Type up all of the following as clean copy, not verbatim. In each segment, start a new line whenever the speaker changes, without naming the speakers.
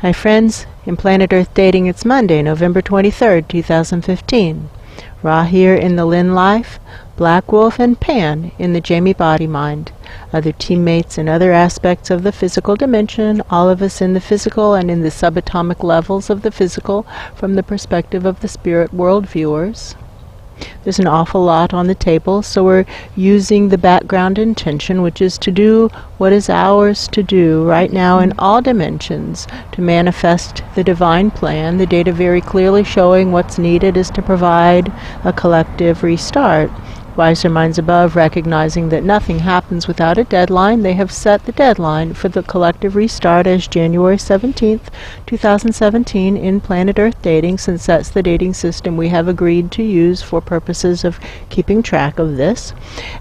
Hi friends, in Planet Earth Dating, it's Monday, November 23rd, 2015. Ra here in the Lynn-Life, Black Wolf and Pan in the Lynn-Body-Mind. Other teammates in other aspects of the physical dimension, all of us in the physical and in the subatomic levels of the physical from the perspective of the spirit world viewers. There's an awful lot on the table, so we're using the background intention, which is to do what is ours to do right now in all dimensions, to manifest the divine plan. The data very clearly showing what's needed is to provide a collective restart. Wiser minds above, recognizing that nothing happens without a deadline, they have set the deadline for the collective restart as January 17th, 2017 in Planet Earth Dating, since that's the dating system we have agreed to use for purposes of keeping track of this.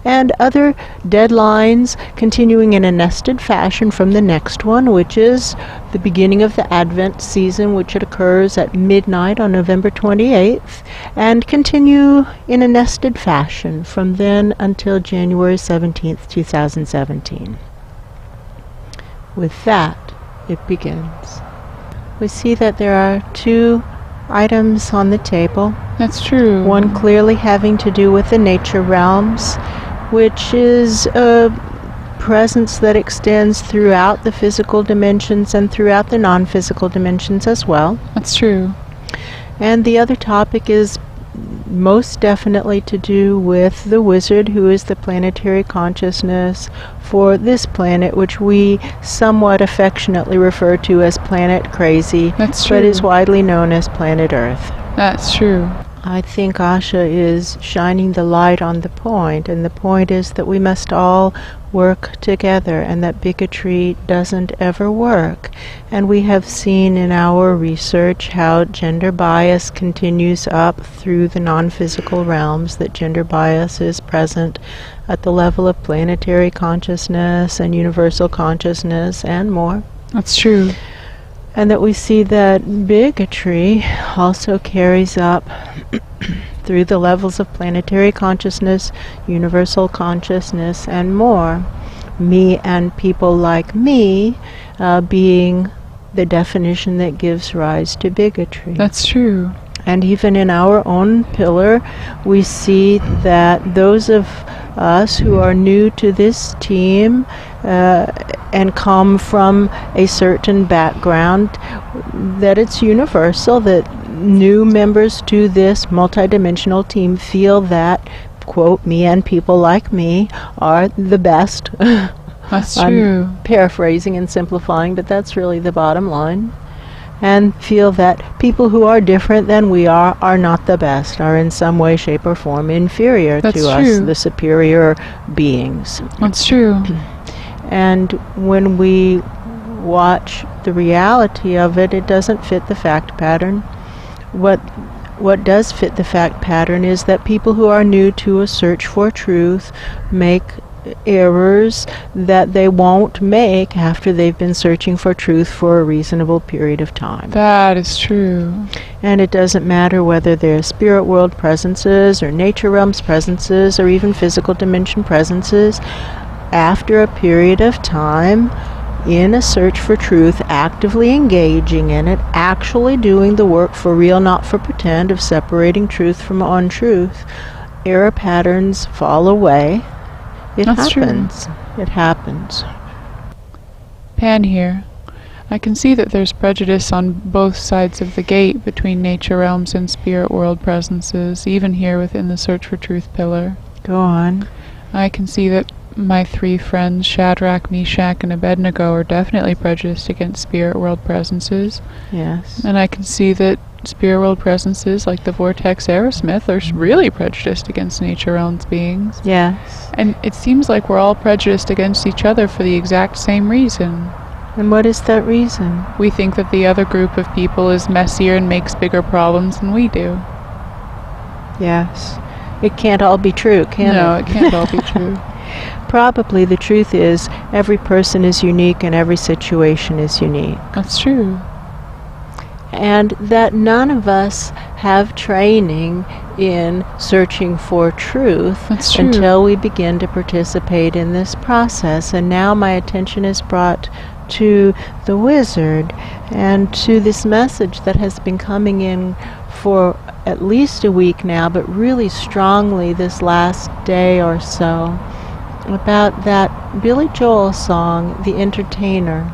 And other deadlines continuing in a nested fashion from the next one, which is the beginning of the Advent season, which it occurs at midnight on November 28th, and continue in a nested fashion from then until January 17th, 2017. With that, it begins. We see that there are two items on the table.
That's true.
One clearly having to do with the nature realms, which is a presence that extends throughout the physical dimensions and throughout the non-physical dimensions as well.
That's true.
And the other topic is most definitely to do with the wizard, who is the planetary consciousness for this planet, which we somewhat affectionately refer to as Planet Crazy.
That's true.
But is widely known as Planet Earth.
That's true.
I think Asha is shining the light on the point, and the point is that we must all work together and that bigotry doesn't ever work. And we have seen in our research how gender bias continues up through the non-physical realms, that gender bias is present at the level of planetary consciousness and universal consciousness and more.
That's true.
And that we see that bigotry also carries up through the levels of planetary consciousness, universal consciousness, and more. Me and people like me being the definition that gives rise to bigotry.
That's true.
And even in our own pillar, we see that those of us who are new to this team and come from a certain background, that it's universal, that new members to this multidimensional team feel that, quote, me and people like me are the best.
That's true.
I'm paraphrasing and simplifying, but that's really the bottom line. And feel that people who are different than we are not the best, are in some way, shape, or form inferior
That's
to
true.
us, the superior beings.
That's true.
And when we watch the reality of it, it doesn't fit the fact pattern. What does fit the fact pattern is that people who are new to a search for truth make errors that they won't make after they've been searching for truth for a reasonable period of time.
That is true.
And it doesn't matter whether they're spirit world presences or nature realms presences or even physical dimension presences. After a period of time in a search for truth, actively engaging in it, actually doing the work for real, not for pretend, of separating truth from untruth, error patterns fall away.
That's
happens.
True.
It happens.
Pan here. I can see that there's prejudice on both sides of the gate between nature realms and spirit world presences, even here within the Search for Truth pillar.
Go on.
I can see that my three friends, Shadrach, Meshach, and Abednego, are definitely prejudiced against spirit world presences.
Yes.
And I can see that spirit world presences like the Vortex, Aerosmith are really prejudiced against nature realms beings.
Yes.
And it seems like we're all prejudiced against each other for the exact same reason.
And what is that reason?
We think that the other group of people is messier and makes bigger problems than we do.
Yes. It can't all be true, can it?
No, it can't all be true.
Probably the truth is every person is unique and every situation is unique.
That's true.
And that none of us have training in searching for truth
That's true.
until we begin to participate in this process. And now my attention is brought to the wizard and to this message that has been coming in for at least a week now, but really strongly this last day or so, about that Billy Joel song, The Entertainer.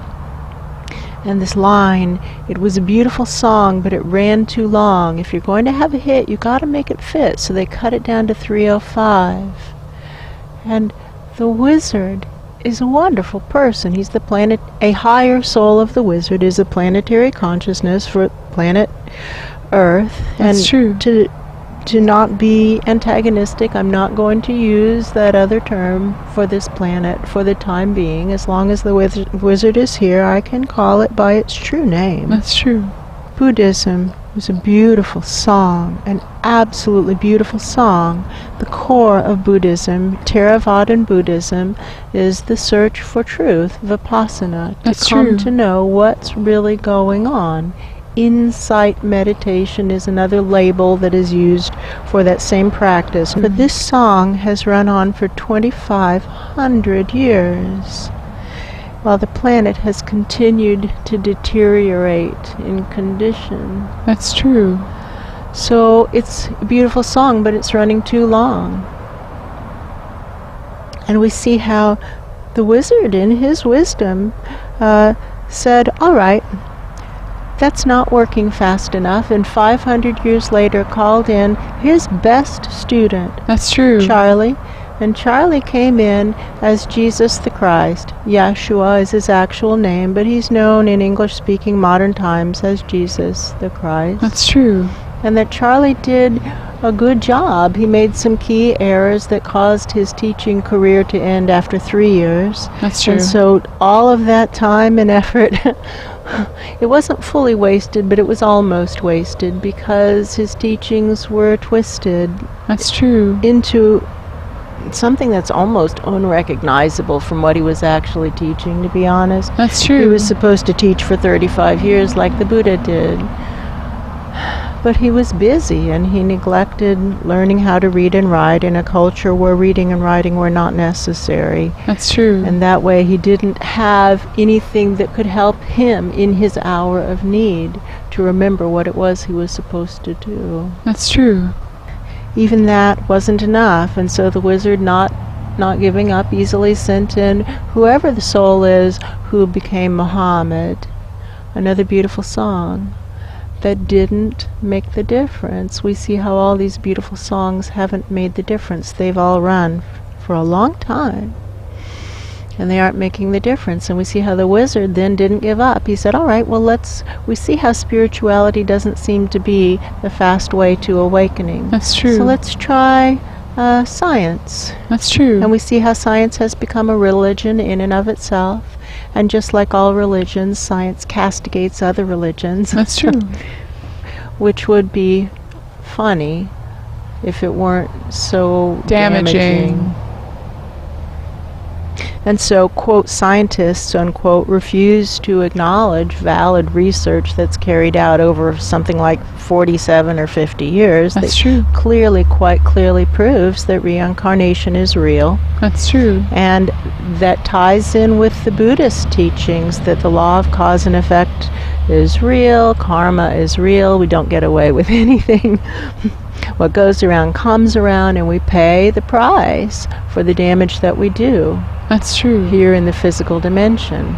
And this line, it was a beautiful song, but it ran too long. If you're going to have a hit, you got to make it fit. So they cut it down to 3:05. And the wizard is a wonderful person. He's a higher soul of the wizard is a planetary consciousness for planet Earth.
That's true.
To not be antagonistic, I'm not going to use that other term for this planet for the time being. As long as the wizard is here, I can call it by its true name.
That's true.
Buddhism is a beautiful song, an absolutely beautiful song. The core of Buddhism, Theravadan Buddhism, is the search for truth, vipassana,
That's
to come
true.
to know what's really going on. Insight meditation is another label that is used for that same practice. But this song has run on for 2,500 years, while the planet has continued to deteriorate in condition.
That's true.
So it's a beautiful song, but it's running too long. And we see how the wizard, in his wisdom, said, all right, that's not working fast enough, and 500 years later called in his best student,
That's true.
Charlie. And Charlie came in as Jesus the Christ. Yeshua is his actual name, but he's known in English-speaking modern times as Jesus the Christ.
That's true.
And that Charlie did a good job. He made some key errors that caused his teaching career to end after 3 years.
That's true.
And so all of that time and effort, it wasn't fully wasted, but it was almost wasted because his teachings were twisted
That's true.
into something that's almost unrecognizable from what he was actually teaching, to be honest.
That's true.
He was supposed to teach for 35 years like the Buddha did. But he was busy, and he neglected learning how to read and write in a culture where reading and writing were not necessary.
That's true.
And that way he didn't have anything that could help him in his hour of need to remember what it was he was supposed to do.
That's true.
Even that wasn't enough, and so the wizard, not giving up, easily sent in whoever the soul is who became Muhammad. Another beautiful song that didn't make the difference. We see how all these beautiful songs haven't made the difference. They've all run for a long time, and they aren't making the difference. And we see how the wizard then didn't give up. He said, all right, well, we see how spirituality doesn't seem to be the fast way to awakening.
That's true.
So let's try science.
That's true.
And we see how science has become a religion in and of itself. And just like all religions, science castigates other religions.
That's true.
Which would be funny if it weren't so damaging. And so, quote, scientists, unquote, refuse to acknowledge valid research that's carried out over something like 47 or 50 years.
That's true.
Quite clearly proves that reincarnation is real.
That's true.
And that ties in with the Buddhist teachings that the law of cause and effect is real, karma is real, we don't get away with anything. What goes around comes around, and we pay the price for the damage that we do.
That's true.
Here in the physical dimension.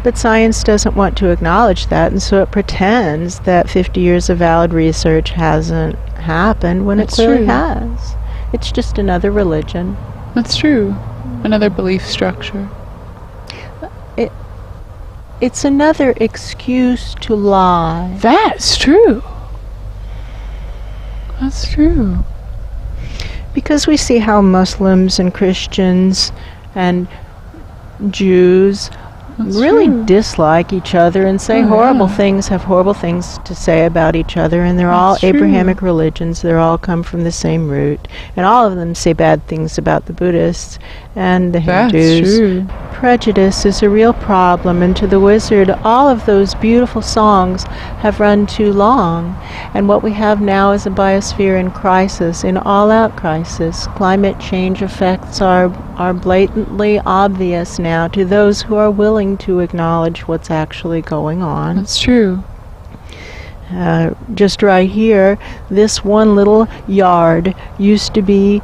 But science doesn't want to acknowledge that, and so it pretends that 50 years of valid research hasn't happened when
That's
it clearly
true.
has. It's just another religion.
That's true. Another belief structure.
It's another excuse to lie.
That's true. That's true.
Because we see how Muslims and Christians and Jews
That's
really
true.
dislike each other and say
Oh,
horrible
yeah.
things, have horrible things to say about each other, and they're all
That's true.
Abrahamic religions, they're all come from the same root, and all of them say bad things about the Buddhists and the
That's
Hindus.
true.
Prejudice is a real problem, and to the wizard, all of those beautiful songs have run too long. And what we have now is a biosphere in crisis, in all-out crisis. Climate change effects are blatantly obvious now to those who are willing to acknowledge what's actually going on.
That's true.
Just right here, this one little yard used to be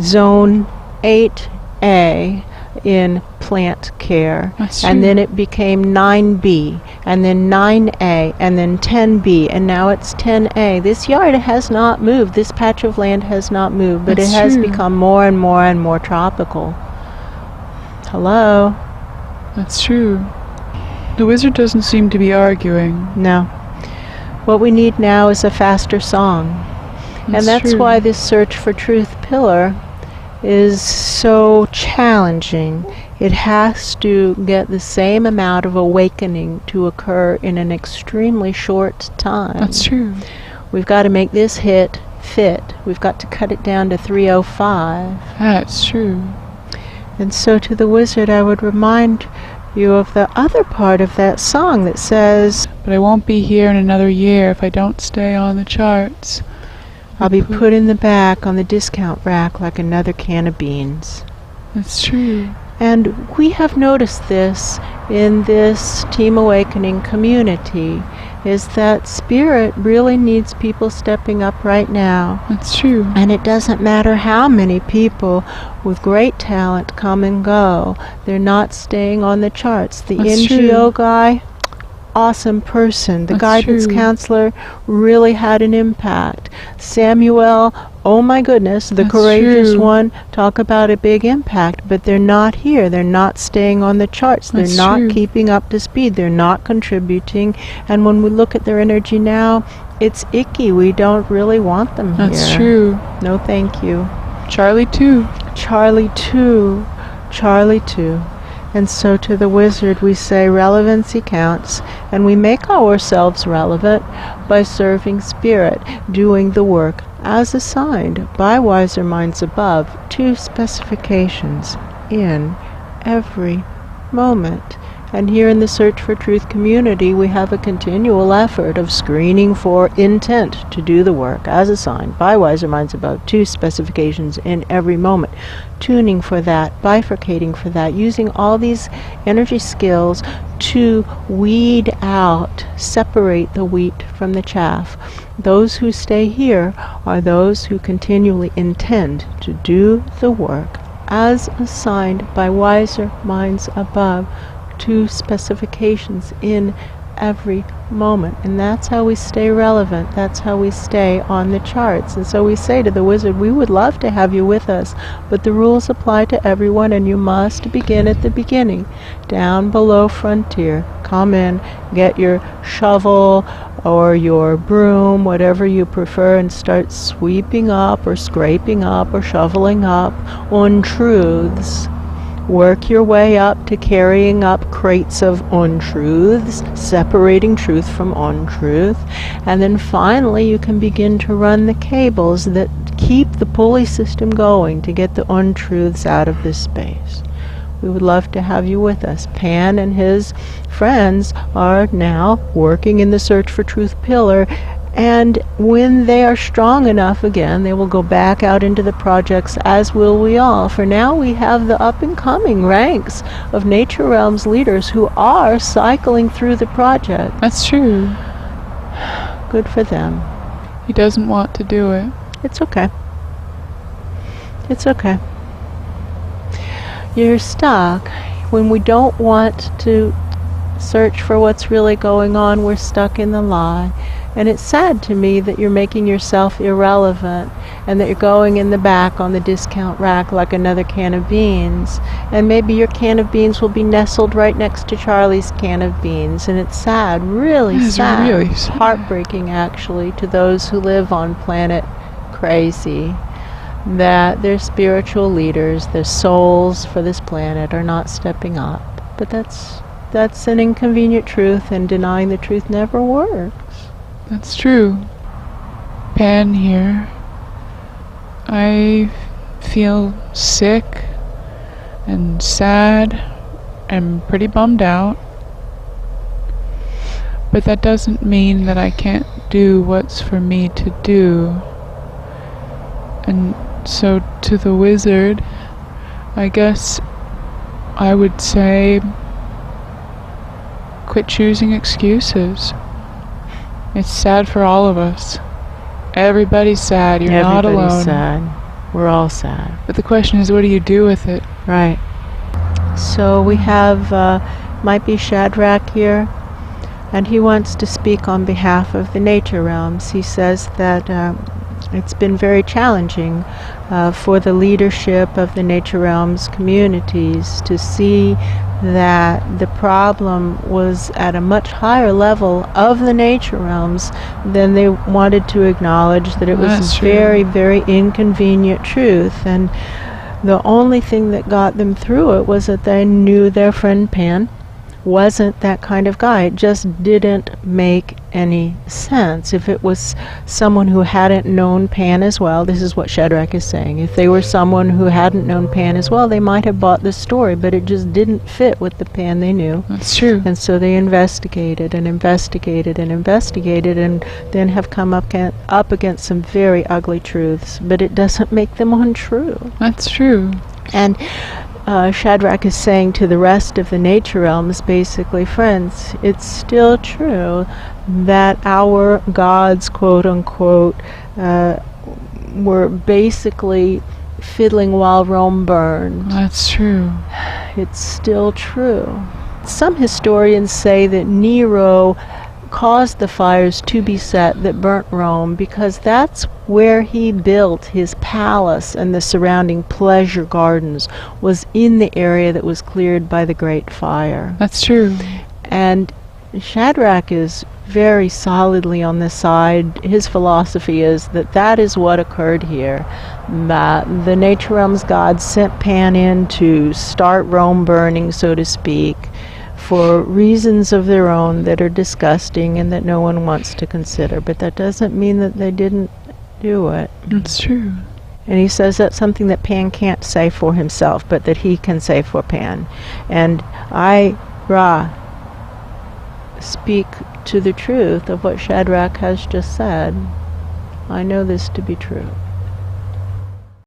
Zone 8A in plant care.
That's true.
And then it became 9B, and then 9A, and then 10B, and now it's 10A. This yard has not moved. This patch of land has not moved, but
That's
it has
true.
become more and more and more tropical. Hello?
That's true. The wizard doesn't seem to be arguing.
No. What we need now is a faster song. And that's
true.
why this search for truth pillar is so challenging. It has to get the same amount of awakening to occur in an extremely short time.
That's true.
We've got to make this hit fit. We've got to cut it down to 305.
That's true.
And so to the wizard, I would remind you of the other part of that song that says,
But I won't be here in another year if I don't stay on the charts.
I'll be put in the back on the discount rack like another can of beans.
That's true.
And we have noticed this in this Team Awakening community, is that spirit really needs people stepping up right now.
That's true.
And it doesn't matter how many people with great talent come and go. They're not staying on the charts. The
That's
NGO
true.
Guy, awesome person. The
That's
guidance
true.
counselor really had an impact. Samuel, oh my goodness, the
That's
courageous
true.
one, talk about a big impact, but they're not here. They're not staying on the charts. They're
That's
not
true.
keeping up to speed. They're not contributing. And when we look at their energy now, it's icky. We don't really want them here.
That's true.
No, thank you.
Charlie too.
Charlie too. Charlie too. And so to the wizard we say relevancy counts, and we make ourselves relevant by serving spirit, doing the work as assigned by wiser minds above to specifications in every moment. And here in the Search for Truth community, we have a continual effort of screening for intent to do the work as assigned by wiser minds above to specifications in every moment, tuning for that, bifurcating for that, using all these energy skills to weed out, separate the wheat from the chaff. Those who stay here are those who continually intend to do the work as assigned by wiser minds above to specifications in every moment. And that's how we stay relevant. That's how we stay on the charts. And so we say to the wizard, we would love to have you with us, but the rules apply to everyone, and you must begin at the beginning, down below frontier. Come in, get your shovel or your broom, whatever you prefer, and start sweeping up or scraping up or shoveling up untruths. Work your way up to carrying up crates of untruths, separating truth from untruth, and then finally you can begin to run the cables that keep the pulley system going to get the untruths out of this space. We would love to have you with us. Pan and his friends are now working in the Search for Truth pillar, and when they are strong enough again, they will go back out into the projects, as will we all. For now we have the up-and-coming ranks of Nature Realms leaders who are cycling through the project.
That's true.
Good for them.
He doesn't want to do it.
It's okay. It's okay. You're stuck. When we don't want to search for what's really going on, we're stuck in the lie. And it's sad to me that you're making yourself irrelevant and that you're going in the back on the discount rack like another can of beans. And maybe your can of beans will be nestled right next to Charlie's can of beans. And it's sad, really
It's
sad.
really sad.
Heartbreaking, actually, to those who live on planet crazy, that their spiritual leaders, their souls for this planet, are not stepping up. But that's an inconvenient truth, and denying the truth never works.
That's true. Pan here. I feel sick. and sad and pretty bummed out. But that doesn't mean that I can't do what's for me to do. And so to the wizard, I guess I would say, quit choosing excuses. It's sad for all of us. Everybody's sad. You're not alone.
Everybody's sad. We're all sad.
But the question is, what do you do with it?
Right. So we have, might be Shadrach here, and he wants to speak on behalf of the nature realms. He says that it's been very challenging for the leadership of the nature realms communities to see that the problem was at a much higher level of the nature realms than they wanted to acknowledge, that it was a very, very inconvenient truth. And the only thing that got them through it was that they knew their friend Pan wasn't that kind of guy. It just didn't make any sense. If it was someone who hadn't known Pan as well, this is what Shadrach is saying, if they were someone who hadn't known Pan as well, they might have bought the story, but it just didn't fit with the Pan they knew.
That's true.
And so they investigated and investigated and investigated, and then have come up against some very ugly truths, but it doesn't make them untrue.
That's true.
And Shadrach is saying to the rest of the nature realms, basically, friends, it's still true that our gods, quote unquote, were basically fiddling while Rome burned.
That's true.
It's still true. Some historians say that Nero caused the fires to be set that burnt Rome because that's where he built his palace, and the surrounding pleasure gardens was in the area that was cleared by the Great Fire.
That's true.
And Shadrach is very solidly on this side. His philosophy is that that is what occurred here. That the nature realms gods sent Pan in to start Rome burning, so to speak, for reasons of their own that are disgusting and that no one wants to consider. But that doesn't mean that they didn't do it.
That's true.
And he says that's something that Pan can't say for himself, but that he can say for Pan. And I, Ra, speak to the truth of what Shadrach has just said. I know this to be true.